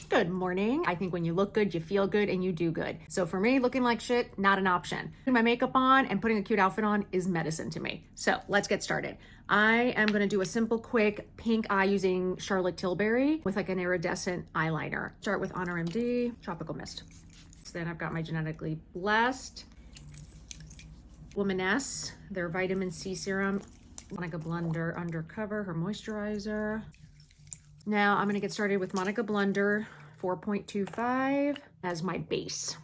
Good morning. I think when you look good, you feel good and you do good. So for me, looking like shit, not an option. Putting my makeup on and putting a cute outfit on is medicine to me. So let's get started. I am gonna do a simple, quick pink eye using Charlotte Tilbury with like an iridescent eyeliner. Start with Honor MD, Tropical Mist. So then I've got my Genetically Blessed, Womaness, their vitamin C serum, Monika Blunder Undercover, her moisturizer. Now I'm gonna get started with Monika Blunder 4.25 as my base.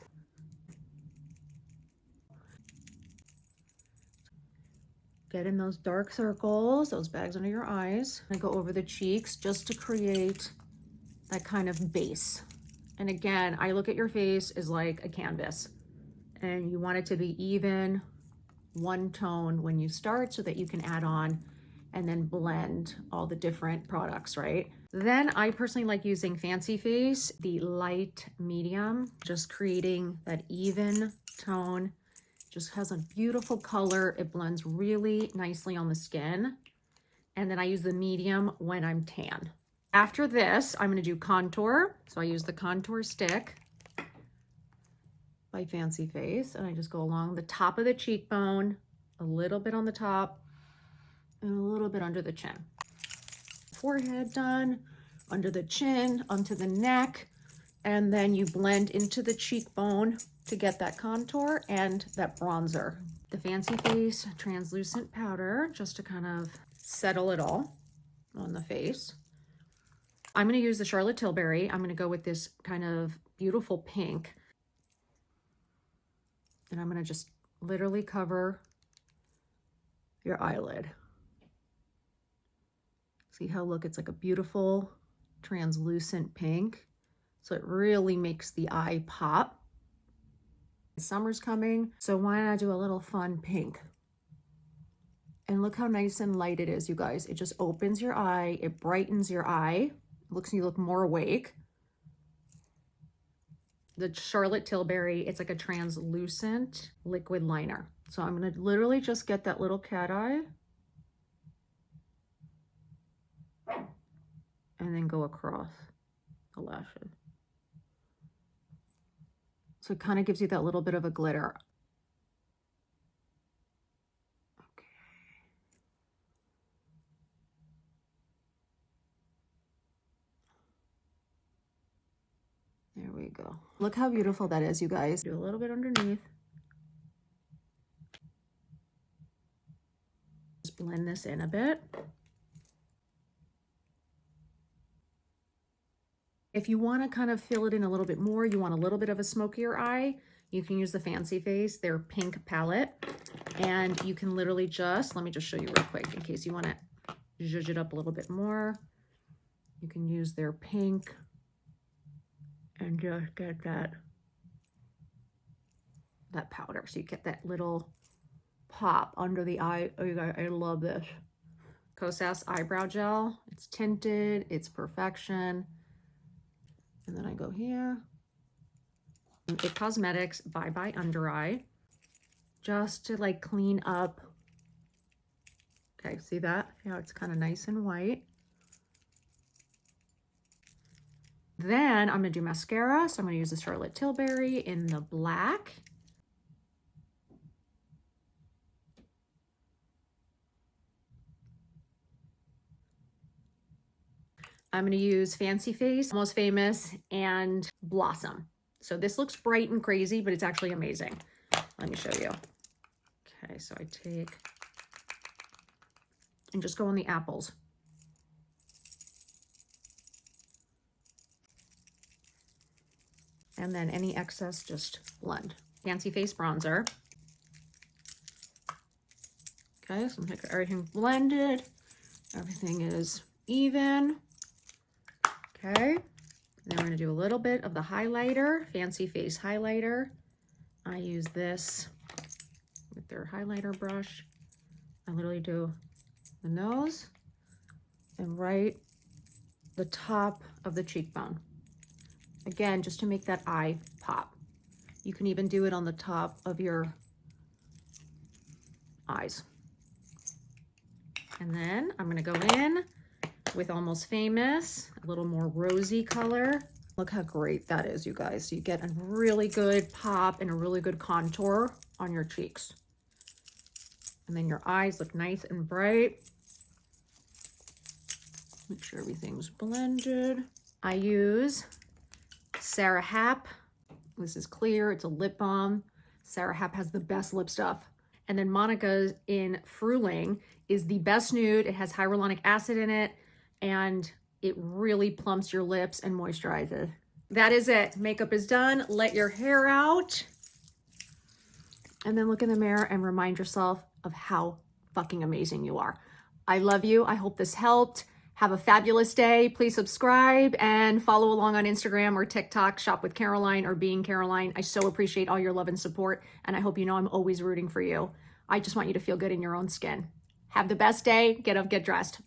Get in those dark circles, those bags under your eyes. I go over the cheeks just to create that kind of base. And again, I look at your face as like a canvas and you want it to be even, one tone when you start so that you can add on and then blend all the different products, right? Then I personally like using Fancy Face, the light medium, just creating that even tone. Just has a beautiful color. It blends really nicely on the skin. And then I use the medium when I'm tan. After this, I'm gonna do contour. So I use the contour stick by Fancy Face, and I just go along the top of the cheekbone, a little bit on the top, and a little bit under the chin. Forehead done, under the chin, onto the neck, and then you blend into the cheekbone to get that contour and that bronzer. The Fancy Face translucent powder, just to kind of settle it all on the face. I'm gonna use the Charlotte Tilbury. I'm gonna go with this kind of beautiful pink. And I'm gonna just literally cover your eyelid. See how, look, it's like a beautiful translucent pink. So it really makes the eye pop. Summer's coming, so why not do a little fun pink? And look how nice and light it is, you guys. It just opens your eye, it brightens your eye. You look more awake. The Charlotte Tilbury, it's like a translucent liquid liner. So I'm gonna literally just get that little cat eye and then go across the lashes. So it kind of gives you that little bit of a glitter. Okay. There we go. Look how beautiful that is, you guys. Do a little bit underneath. Just blend this in a bit. If you want to kind of fill it in a little bit more, you want a little bit of a smokier eye, you can use the Fancy Face, their pink palette. And you can literally just, let me just show you real quick in case you want to zhuzh it up a little bit more. You can use their pink and just get that powder. So you get that little pop under the eye. Oh, you guys, I love this. Kosas eyebrow gel. It's tinted, it's perfection. And then I go here. It Cosmetics Bye Bye Under Eye, just to like clean up. Okay, see that? See how it's kind of nice and white. Then I'm gonna do mascara. So I'm gonna use the Charlotte Tilbury in the black. I'm gonna use Fancy Face, Most Famous, and Blossom. So this looks bright and crazy, but it's actually amazing. Let me show you. Okay, so I take and just go on the apples. And then any excess, just blend. Fancy Face bronzer. Okay, so I'm gonna get everything blended. Everything is even. Okay, then we're gonna do a little bit of the highlighter, Fancy Face highlighter. I use this with their highlighter brush. I literally do the nose and right the top of the cheekbone. Again, just to make that eye pop. You can even do it on the top of your eyes. And then I'm gonna go in with Almost Famous, a little more rosy color. Look how great that is, you guys. So you get a really good pop and a really good contour on your cheeks. And then your eyes look nice and bright. Make sure everything's blended. I use Sara Happ. This is clear. It's a lip balm. Sara Happ has the best lip stuff. And then Monika's in Fruling is the best nude. It has hyaluronic acid in it, and it really plumps your lips and moisturizes. That is it. Makeup is done. Let your hair out. And then look in the mirror and remind yourself of how fucking amazing you are. I love you. I hope this helped. Have a fabulous day. Please subscribe and follow along on Instagram or TikTok, Shop with Caroline or Being Caroline. I so appreciate all your love and support, and I hope you know I'm always rooting for you. I just want you to feel good in your own skin. Have the best day. Get up, get dressed.